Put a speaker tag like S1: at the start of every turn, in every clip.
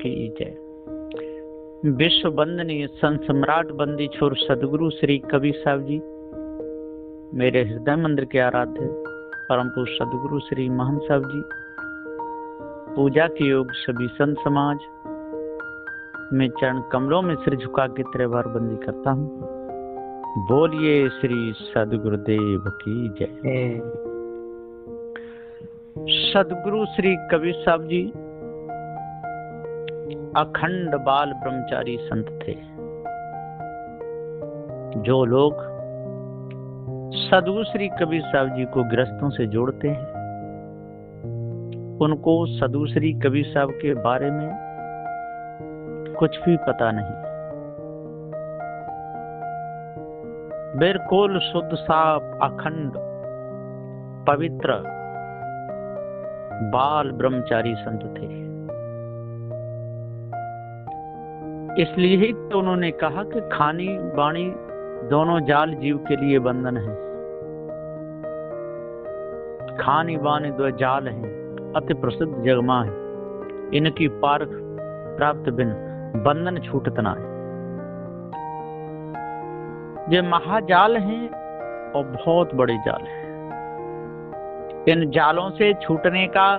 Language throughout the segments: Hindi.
S1: की जय। विश्व वंदनीय संत सम्राट बंदी छोर सदगुरु श्री कबीर साहब जी, मेरे हृदय मंदिर के आराध्य परम पुरुष सदगुरु श्री महंत साहब जी, पूजा के योग सभी संत समाज, मैं चरण कमलों में सिर झुका के तेरे बार बंदी करता हूँ। बोलिए श्री सदगुरुदेव की जय। सदगुरु श्री कबीर साहब जी अखंड बाल ब्रह्मचारी संत थे। जो लोग सदगुरु श्री कबीर साहब जी को गृहस्थों से जोड़ते हैं, उनको सदगुरु श्री कबीर साहब के बारे में कुछ भी पता नहीं। बिल्कुल शुद्ध साफ अखंड पवित्र बाल ब्रह्मचारी संत थे। इसलिए ही तो उन्होंने कहा कि खानी बाणी दोनों जाल जीव के लिए बंधन है। खानी बाणी दो जाल हैं, अति प्रसिद्ध जगमा है, इनकी पार प्राप्त बिन बंधन छूटत ना है। ये महाजाल हैं और बहुत बड़े जाल हैं। इन जालों से छूटने का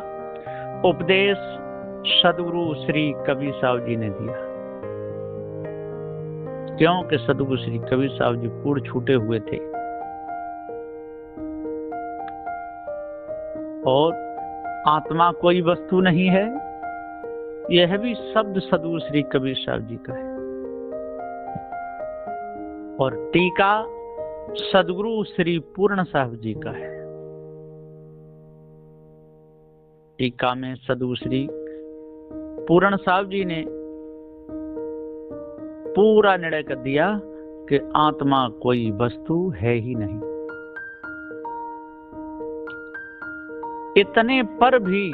S1: उपदेश सदगुरु श्री कबीर साहब जी ने दिया। क्योंकि सदगुरु श्री कबीर साहब जी पूर्ण छूटे हुए थे और आत्मा कोई वस्तु नहीं है, यह भी शब्द सदगुरु श्री कबीर साहब जी का है। और टीका सदगुरु श्री पूर्ण साहब जी का है। टीका में सदगुरु श्री पूर्ण साहब जी ने पूरा निर्णय कर दिया कि आत्मा कोई वस्तु है ही नहीं। इतने पर भी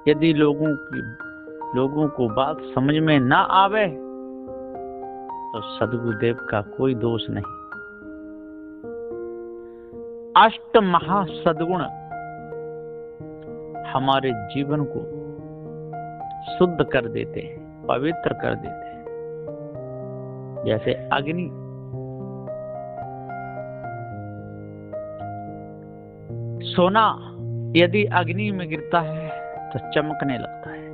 S1: यदि लोगों को बात समझ में ना आवे तो सदगुरुदेव का कोई दोष नहीं। अष्ट महासद्गुण हमारे जीवन को शुद्ध कर देते हैं, पवित्र कर देते हैं। जैसे अग्नि, सोना यदि अग्नि में गिरता है तो चमकने लगता है।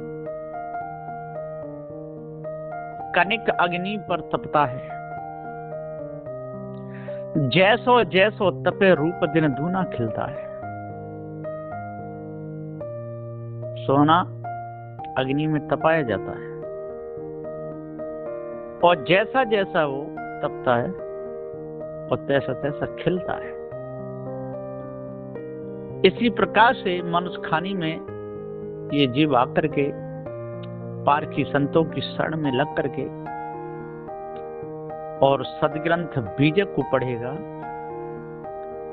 S1: कनिक अग्नि पर तपता है। जैसो जैसो तपे रूप दिन दूना खिलता है। सोना अग्नि में तपाया जाता है और जैसा जैसा वो तपता है और तैसा तैसा खिलता है। इसी प्रकार से मनुष्य खानी में ये जीव आकर के पारखी संतों की शरण में लग करके और सदग्रंथ बीजक को पढ़ेगा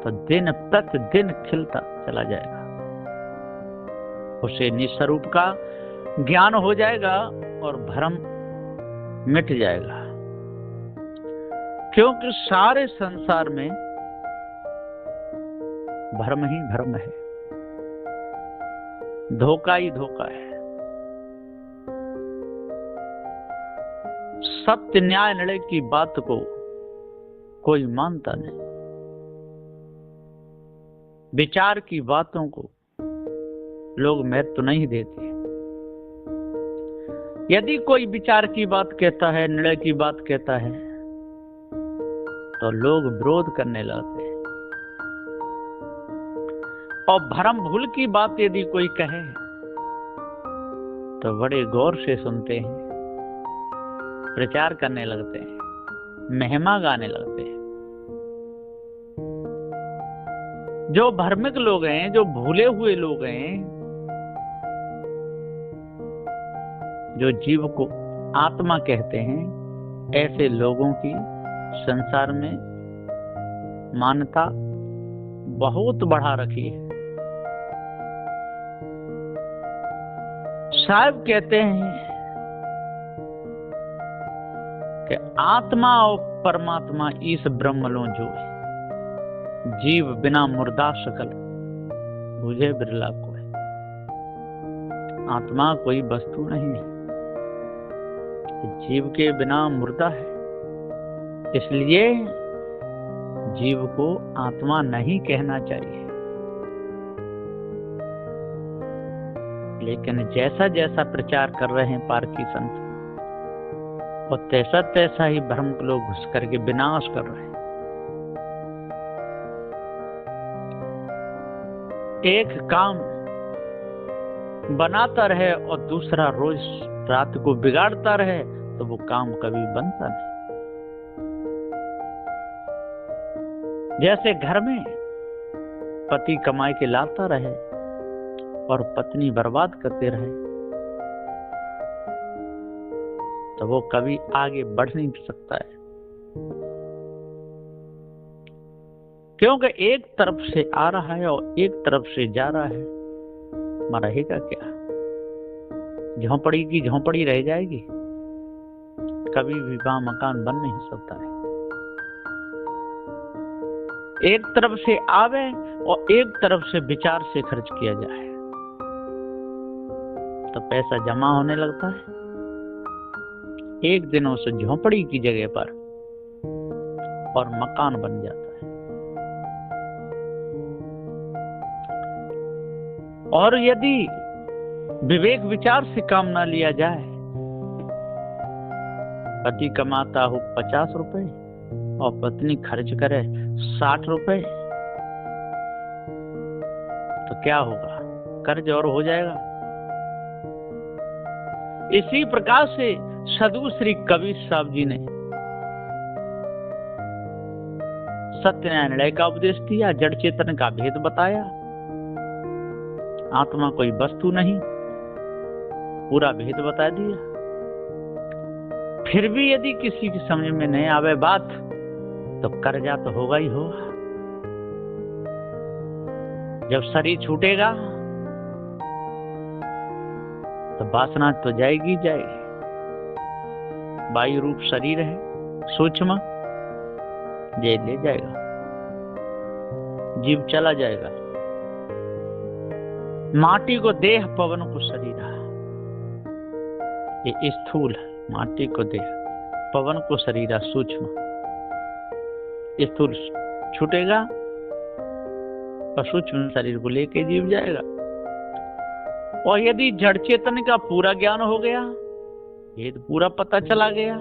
S1: तो दिन प्रतिदिन खिलता चला जाएगा। उसे निस्वरूप का ज्ञान हो जाएगा और भ्रम मिट जाएगा। क्योंकि सारे संसार में भ्रम ही भ्रम है, धोखा ही धोखा है। सत्य न्याय निर्णय की बात को कोई मानता नहीं। विचार की बातों को लोग महत्व नहीं देते। यदि कोई विचार की बात कहता है, निर्णय की बात कहता है, तो लोग विरोध करने लगते हैं। और भरम भूल की बात यदि कोई कहे तो बड़े गौर से सुनते हैं, प्रचार करने लगते हैं, महिमा गाने लगते हैं। जो भ्रमिक लोग हैं, जो भूले हुए लोग हैं, जो जीव को आत्मा कहते हैं, ऐसे लोगों की संसार में मान्यता बहुत बढ़ा रखी है। साहब कहते हैं कि आत्मा और परमात्मा इस ब्रह्मलो जो है, जीव बिना मुर्दा सकल बुझे बिरला को है। आत्मा कोई वस्तु नहीं है। जीव के बिना मुर्दा है, इसलिए जीव को आत्मा नहीं कहना चाहिए। लेकिन जैसा जैसा प्रचार कर रहे हैं पारकी संत, और तैसा तैसा ही भ्रम के लोग घुस करके विनाश कर रहे हैं। एक काम बनाता रहे और दूसरा रोज रात को बिगाड़ता रहे तो वो काम कभी बनता नहीं। जैसे घर में पति कमाई के लाता रहे और पत्नी बर्बाद करते रहे तो वो कभी आगे बढ़ नहीं सकता है, क्योंकि एक तरफ से आ रहा है और एक तरफ से जा रहा है। रहेगा क्या? झोंपड़ी की झोंपड़ी रह जाएगी, कभी भी वहां मकान बन नहीं सकता है। एक तरफ से आवे और एक तरफ से विचार से खर्च किया जाए तो पैसा जमा होने लगता है। एक दिन उस झोंपड़ी की जगह पर और मकान बन जाता है। और यदि विवेक विचार से काम ना लिया जाए, पति कमाता हो 50 रुपए और पत्नी खर्च करे 60 रुपए, तो क्या होगा? कर्ज और हो जाएगा। इसी प्रकार से सदगुरु श्री कबीर साहब जी ने सत्य न्याय निर्णय का उपदेश दिया, जड़ चेतन का भेद बताया। आत्मा कोई वस्तु नहीं, पूरा भेद बता दिया। फिर भी यदि किसी की समझ में नहीं आवे बात तो कर्जा तो होगा ही होगा। जब शरीर छूटेगा तो वासना तो जाएगी जाएगी। वायु रूप शरीर है, सूक्ष्म, ये ले जाएगा, जीव चला जाएगा। माटी को देह, पवन को शरीर। ये स्थूल, माटी को देह, पवन को शरीर, सूक्ष्म। स्थूल छूटेगा और सूक्ष्म शरीर को लेके जीव जाएगा। और यदि जड़ चेतन का पूरा ज्ञान हो गया, भेद पूरा पता चला गया,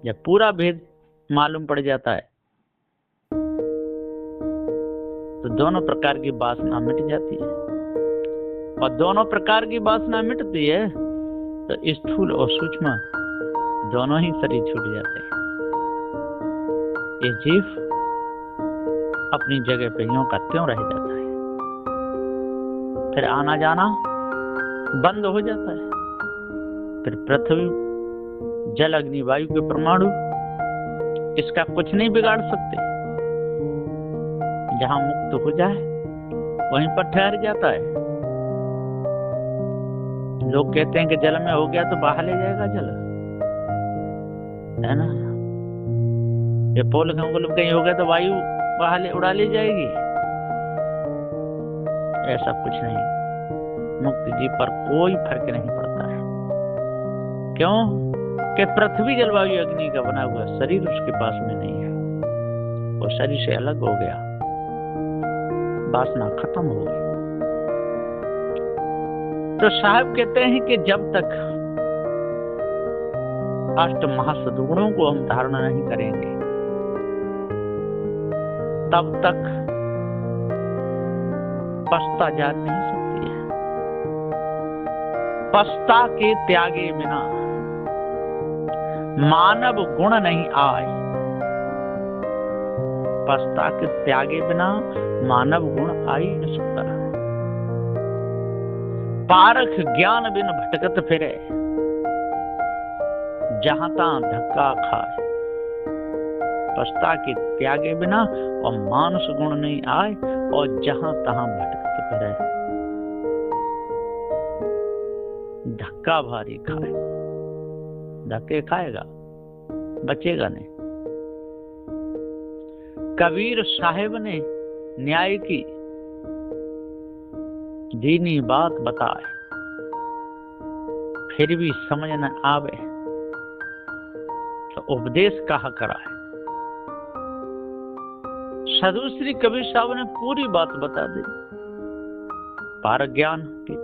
S1: जब पूरा भेद मालूम पड़ जाता है तो दोनों प्रकार की वासना मिट जाती है। और दोनों प्रकार की वासना मिटती है तो स्थूल और सूक्ष्म दोनों ही शरीर छूट जाते हैं। ये जीव अपनी जगह पे यूं का त्यों रह जाता है, फिर आना जाना बंद हो जाता है। फिर पृथ्वी, जल, अग्नि, वायु के परमाणु इसका कुछ नहीं बिगाड़ सकते। जहां मुक्त हो जाए वहीं पर ठहर जाता है। लोग कहते हैं कि जल में हो गया तो बाहर ले जाएगा जल, है ना। ये पोल कहीं हो गया तो वायु बाहर उड़ा ले जाएगी। ऐसा कुछ नहीं, मुक्त जीव पर कोई फर्क नहीं पड़ता है। क्यों? कि पृथ्वी, जलवायु, अग्नि का बना हुआ शरीर उसके पास में नहीं है। वो शरीर से अलग हो गया, वासना खत्म हो गई। तो साहब कहते हैं कि जब तक अष्ट महासद्गुणों को हम धारणा नहीं करेंगे तब तक पछता जा नहीं सकती है। पछता के त्यागे बिना मानव गुण नहीं आए। पछता के त्यागे बिना मानव गुण आ ही नहीं सकता। पारख ज्ञान बिन भटकत फिरे, जहां तहां धक्का खाए। पछता के त्यागे बिना और मानुष गुण नहीं आए और जहां तहां भटकत फिरे। धक्का भारी खाए, धक्के खाएगा, बचेगा नहीं। कबीर साहिब ने न्याय की दीनी बात बताए, फिर भी समझ न आवे तो उपदेश कहा करा है। साधु श्री कबीर साहब ने पूरी बात बता दी पार ज्ञान की,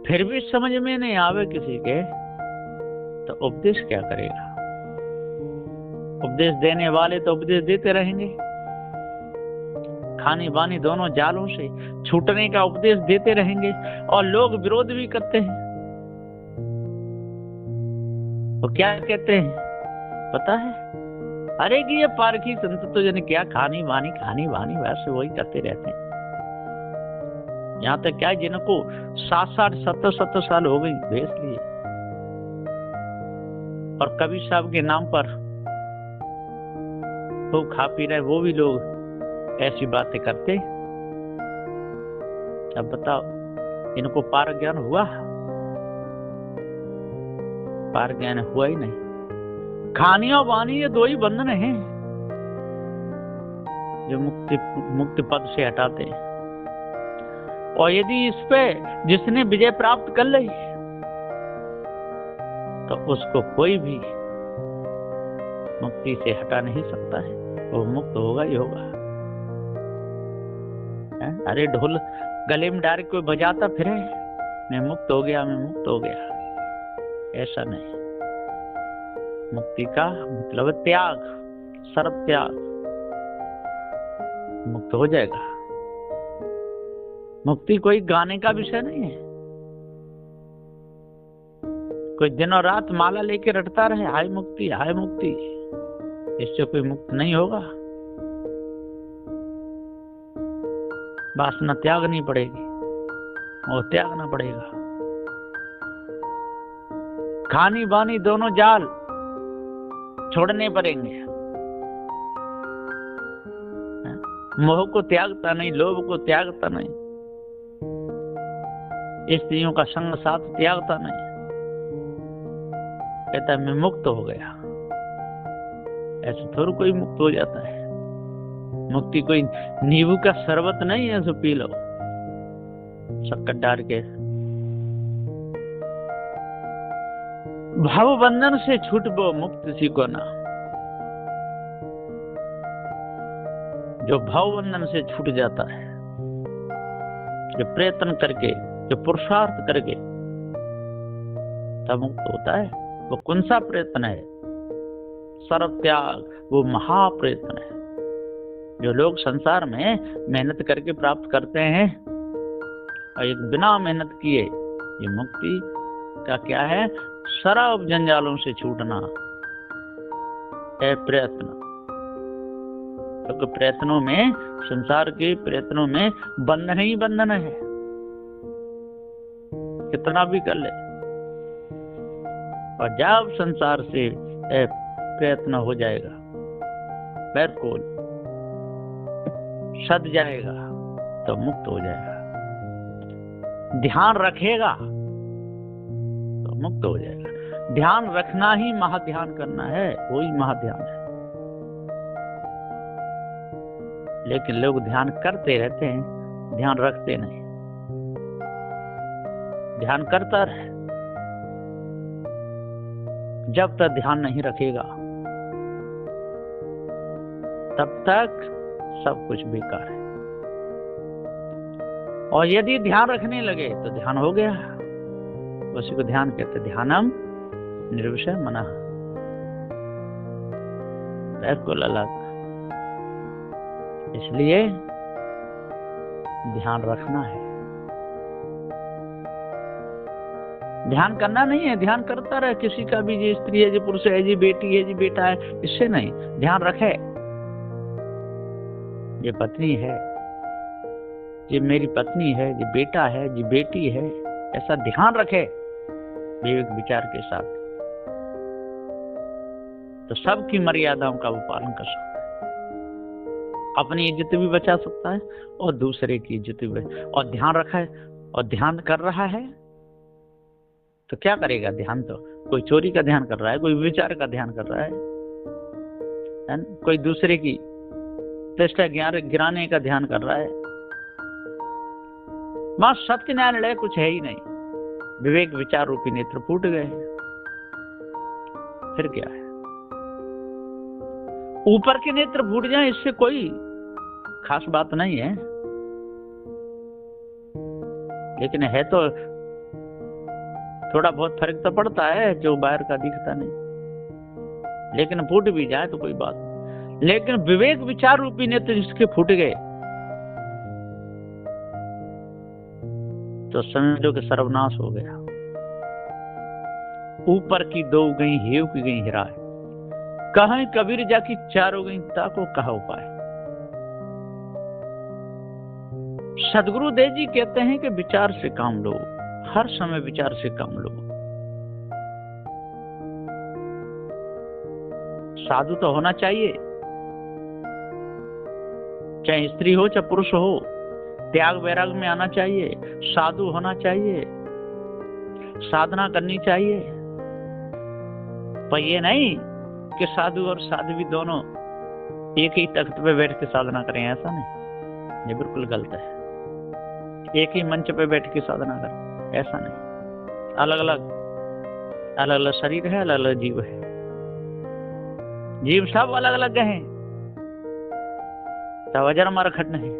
S1: फिर भी समझ में नहीं आवे किसी के तो उपदेश क्या करेगा। उपदेश देने वाले तो उपदेश देते रहेंगे, खानी बानी दोनों जालों से छूटने का उपदेश देते रहेंगे और लोग विरोध भी करते हैं। वो क्या कहते हैं पता है? अरे कि ये पारखी संत तो जन क्या खानी बानी वैसे वही करते रहते हैं। यहाँ तक क्या जिनको 60-60 70-70 साल हो गई भेज लिए और कबीर साहब के नाम पर वो खा पी रहे, वो भी लोग ऐसी बातें करते। अब बताओ इनको पार ज्ञान हुआ? पार ज्ञान हुआ ही नहीं। खानी और वाणी ये दो ही बंधन हैं जो मुक्ति पद से हटाते हैं। और यदि इस पे जिसने विजय प्राप्त कर ली तो उसको कोई भी मुक्ति से हटा नहीं सकता है, वो मुक्त होगा ही होगा। अरे ढोल गले में डाल कोई बजाता फिरे मैं मुक्त हो गया, मैं मुक्त हो गया, ऐसा नहीं। मुक्ति का मतलब त्याग, सर्व त्याग, मुक्त हो जाएगा। मुक्ति कोई गाने का विषय नहीं है। कोई दिन और रात माला लेके रटता रहे हाय मुक्ति, इससे कोई मुक्त नहीं होगा। वासना त्यागनी पड़ेगी और त्यागना पड़ेगा। खानी बानी दोनों जाल छोड़ने पड़ेंगे। मोह को त्यागता नहीं, लोभ को त्यागता नहीं, स्त्रियों का संग साथ त्यागता नहीं। कहता मैं मुक्त हो गया। ऐसे थोड़ा कोई मुक्त हो जाता है। मुक्ति कोई नींबू का शरबत नहीं है सो पी लो शक्कर डाल के। भाव बंधन से छूटबो मुक्त सीको ना। जो भाव बंधन से छूट जाता है, जो प्रयत्न करके, जो पुरुषार्थ करके तब मुक्त होता है। वो कौन सा प्रयत्न है? सर्व त्याग, वो महाप्रयत्न है जो लोग संसार में मेहनत करके प्राप्त करते हैं। और एक बिना मेहनत किए ये मुक्ति का क्या है? सर्व जंजालों से छूटना है प्रयत्न। क्योंकि प्रयत्नों में, संसार के प्रयत्नों में बंधन ही बंधन है, कितना भी कर ले। और जब संसार से प्रयत्न हो जाएगा, बिल्कुल सद जाएगा तो मुक्त हो जाएगा। ध्यान रखेगा तो मुक्त हो जाएगा। ध्यान रखना ही महाध्यान करना है, वही महाध्यान है। लेकिन लोग ध्यान करते रहते हैं, ध्यान रखते नहीं। ध्यान करता रहे, जब तक ध्यान नहीं रखेगा तब तक सब कुछ बेकार है। और यदि ध्यान रखने लगे तो ध्यान हो गया। उसी को ध्यान कहते, ध्यानम निर्विषय मनः, बिल्कुल अलग। इसलिए ध्यान रखना है, ध्यान करना नहीं है। ध्यान करता रहे, किसी का भी, जी स्त्री है, जी पुरुष है, जी बेटी है, जी बेटा है, इससे नहीं। ध्यान रखे ये पत्नी है, ये मेरी पत्नी है, ये बेटा है, ये बेटी है, ऐसा ध्यान रखे विवेक विचार के साथ, तो सबकी मर्यादाओं का वो पालन कर सकता है। अपनी इज्जत भी बचा सकता है और दूसरे की इज्जत भी। और ध्यान रखा है और ध्यान कर रहा है तो क्या करेगा? ध्यान तो कोई चोरी का ध्यान कर रहा है, कोई विचार का ध्यान कर रहा है, कोई दूसरे की प्रतिष्ठा गिराने का ध्यान कर रहा है। मां सत्य न्याय लड़े कुछ है ही नहीं। विवेक विचार रूपी नेत्र फूट गए, फिर क्या है? ऊपर के नेत्र फूट जाए इससे कोई खास बात नहीं है, लेकिन है तो थोड़ा बहुत फर्क तो पड़ता है जो बाहर का दिखता नहीं, लेकिन फूट भी जाए तो कोई बात नहीं। लेकिन विवेक विचार रूपी नेत्र जिसके फूट गए तो समझो कि सर्वनाश हो गया। ऊपर की दो गई हेव की गई हिराए, कहीं कबीर जाकी चारों गई ताको कहा उपाय। सदगुरु देव जी कहते हैं कि विचार से काम लो, हर समय विचार से काम लो। साधु तो होना चाहिए, चाहे स्त्री हो चाहे पुरुष हो, त्याग वैराग में आना चाहिए, साधु होना चाहिए, साधना करनी चाहिए। पर ये नहीं कि साधु और साध्वी दोनों एक ही तख्त पे बैठ के साधना करें, ऐसा नहीं, ये बिल्कुल गलत है। एक ही मंच पे बैठ के साधना करें, ऐसा नहीं। अलग अलग शरीर है, अलग अलग जीव है, जीव सब अलग अलग हैं, सब अजर अमर अखंड है।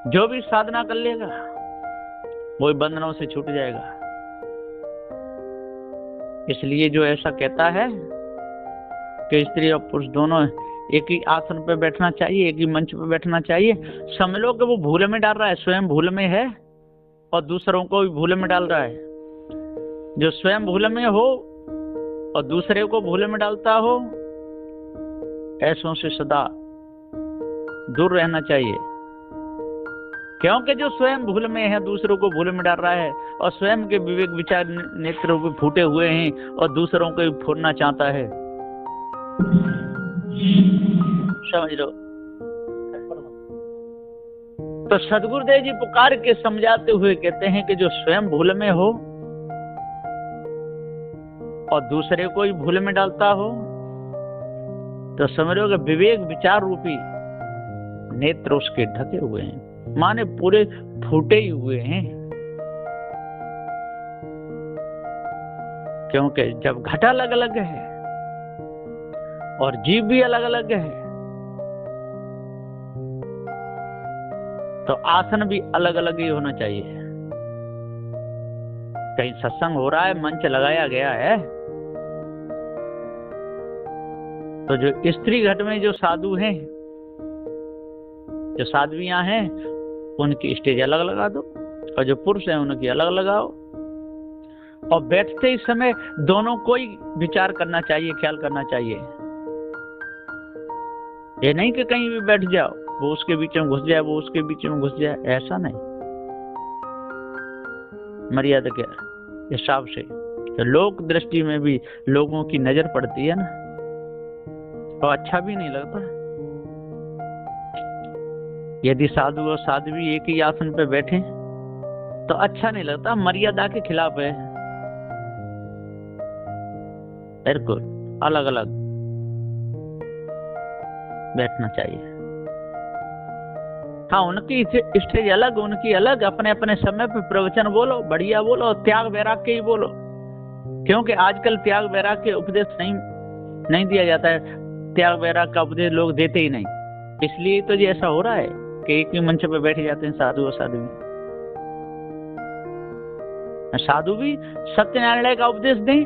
S1: जो भी साधना कर लेगा वो बंधनों से छूट जाएगा। इसलिए जो ऐसा कहता है कि स्त्री और पुरुष दोनों एक ही आसन पे बैठना चाहिए, एक ही मंच पे बैठना चाहिए, समझ लो कि वो भूल में डाल रहा है, स्वयं भूल में है और दूसरों को भी भूल में डाल रहा है। जो स्वयं भूल में हो और दूसरे को भूल में डालता हो, ऐसों से सदा दूर रहना चाहिए। क्योंकि जो स्वयं भूल में है, दूसरों को भूल में डाल रहा है और स्वयं के विवेक विचार नेत्र भी फूटे हुए हैं और दूसरों को भी फोड़ना चाहता है, समझ लो। तो सदगुरुदेव जी पुकार के समझाते हुए कहते हैं कि जो स्वयं भूल में हो और दूसरे को ही भूल में डालता हो, तो समझ लो कि विवेक विचार रूपी नेत्र उसके ढके हुए हैं, माने पूरे फूटे ही हुए हैं। क्योंकि जब घट अलग अलग है और जीव भी अलग अलग है, तो आसन भी अलग अलग ही होना चाहिए। कहीं सत्संग हो रहा है, मंच लगाया गया है, तो जो स्त्री घट में जो साधु हैं, जो साध्वियां हैं, उनकी स्टेज अलग लगा दो और जो पुरुष हैं उनकी अलग लगाओ। और बैठते ही समय दोनों को ही विचार करना चाहिए, ख्याल करना चाहिए। ये नहीं कि कहीं भी बैठ जाओ, वो उसके बीच में घुस जाए, वो उसके बीच में घुस जाए, ऐसा नहीं। मर्यादा के हिसाब से तो लोक दृष्टि में भी लोगों की नजर पड़ती है ना, और अच्छा भी नहीं लगता। यदि साधु और साध्वी एक ही आसन पे बैठे तो अच्छा नहीं लगता, मर्यादा के खिलाफ है। बिल्कुल अलग अलग बैठना चाहिए। हाँ, उनकी स्टेज अलग, उनकी अलग, अपने अपने समय पे प्रवचन बोलो, बढ़िया बोलो, त्याग वैराग के ही बोलो। क्योंकि आजकल त्याग वैराग के उपदेश नहीं दिया जाता है, त्याग वैराग का उपदेश लोग देते ही नहीं। इसलिए तो ये ऐसा हो रहा है कि एक ही मंच पे बैठ जाते हैं साधु और साध्वी। साधु भी सत्यनारायण का उपदेश दें,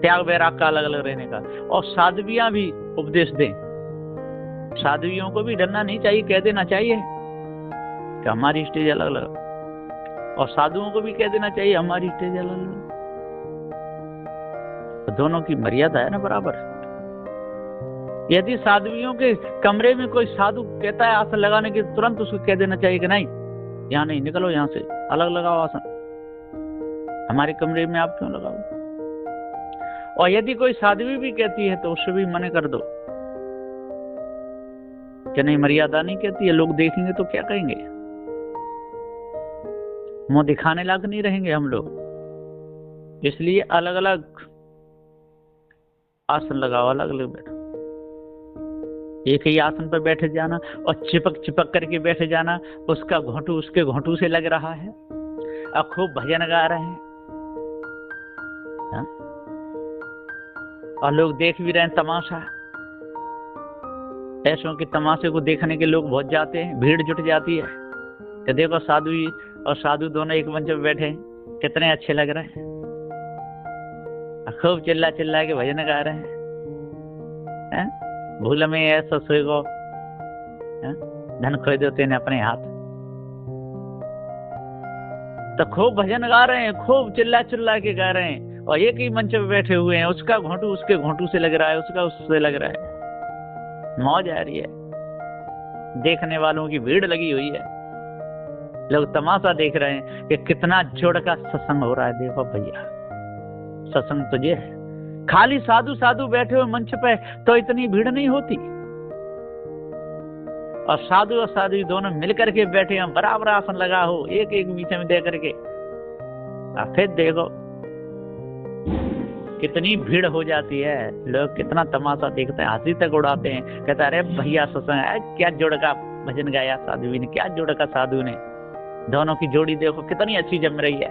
S1: त्याग वैराग का अलग अलग रहने का, और साध्वियां भी उपदेश दें। साध्वियों को भी डरना नहीं चाहिए, कह देना चाहिए कि हमारी स्टेज अलग अलग, और साधुओं को भी कह देना चाहिए हमारी स्टेज अलग अलग। तो दोनों की मर्यादा है ना बराबर। यदि साध्वियों के कमरे में कोई साधु कहता है आसन लगाने की, तुरंत उसको कह देना चाहिए कि नहीं, यहाँ नहीं, निकलो यहाँ से, अलग लगाओ आसन, हमारे कमरे में आप क्यों लगाओ। और यदि कोई साध्वी भी कहती है तो उससे भी मना कर दो कि नहीं, मर्यादा नहीं कहती है, लोग देखेंगे तो क्या कहेंगे, मुंह दिखाने लायक नहीं रहेंगे हम लोग। इसलिए अलग अलग आसन लगाओ, अलग अलग बैठो। एक ही आसन पर बैठे जाना और चिपक चिपक करके बैठे जाना, उसका घोंटू उसके घोंटू से लग रहा है, और खूब भजन गा रहे हैं, और लोग देख भी रहे हैं तमाशा। ऐसों के तमाशे को देखने के लोग बहुत जाते हैं, भीड़ जुट जाती है कि देखो साधु और साधु दोनों एक मंच पे बैठे हैं, कितने अच्छे लग रहे हैं, खूब चिल्ला चिल्ला के भजन गा रहे हैं। भूल में ऐसा सोएगो धन खोए देते हैं अपने हाथ। तो खूब भजन गा रहे हैं, खूब चिल्ला चिल्ला के गा रहे हैं, और एक ही मंच पे बैठे हुए हैं, उसका घोंटू उसके घोंटू से लग रहा है, उसका उससे लग रहा है, मौज आ रही है, देखने वालों की भीड़ लगी हुई है, लोग तमाशा देख रहे हैं कि कितना जोड़ का सत्संग हो रहा है। देखो भैया सत्संग तो ये है, खाली साधु साधु बैठे हुए मंच पे तो इतनी भीड़ नहीं होती, और साधु दोनों मिलकर के बैठे हैं, बराबर आसन लगा हो, एक एक बीच में दे करके, फिर देखो कितनी भीड़ हो जाती है, लोग कितना तमाशा देखते हैं, हंसी तक उड़ाते हैं, कहता अरे भैया सत्संग है, क्या जोड़ का भजन गाया साधु ने, क्या जोड़ का साधु ने, दोनों की जोड़ी देखो कितनी अच्छी जम रही है।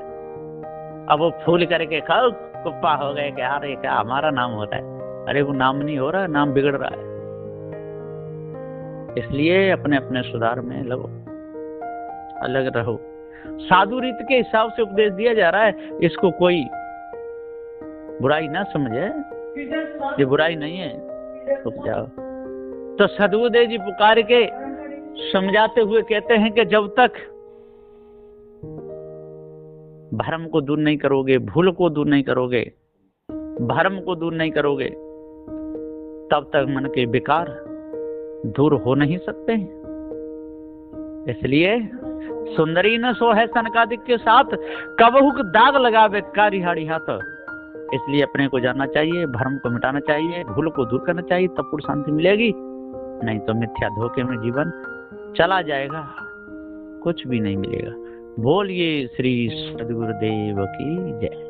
S1: अब वो फूल करके खाओ कुप्पा हो गए कि अरे क्या हमारा नाम हो रहा है, अरे वो नाम नहीं हो रहा, नाम बिगड़ रहा है। इसलिए अपने अपने सुधार में लगो, अलग रहो। साधु रीत के हिसाब से उपदेश दिया जा रहा है, इसको कोई बुराई ना समझे, ये बुराई नहीं है, रुक जाओ। तो सदगुरुदेव जी पुकार के समझाते हुए कहते हैं कि जब तक भ्रम को दूर नहीं करोगे, भूल को दूर नहीं करोगे, भ्रम को दूर नहीं करोगे, तब तक मन के विकार दूर हो नहीं सकते। इसलिए सुंदरी न सो है सनकादिक के साथ, कबहू दाग लगावे कारी हाड़ी हाथ। इसलिए अपने को जानना चाहिए, भ्रम को मिटाना चाहिए, भूल को दूर करना चाहिए, तब पूर्ण शांति मिलेगी, नहीं तो मिथ्या धोखे में जीवन चला जाएगा, कुछ भी नहीं मिलेगा। बोलिए श्री सद्गुरुदेव की जय।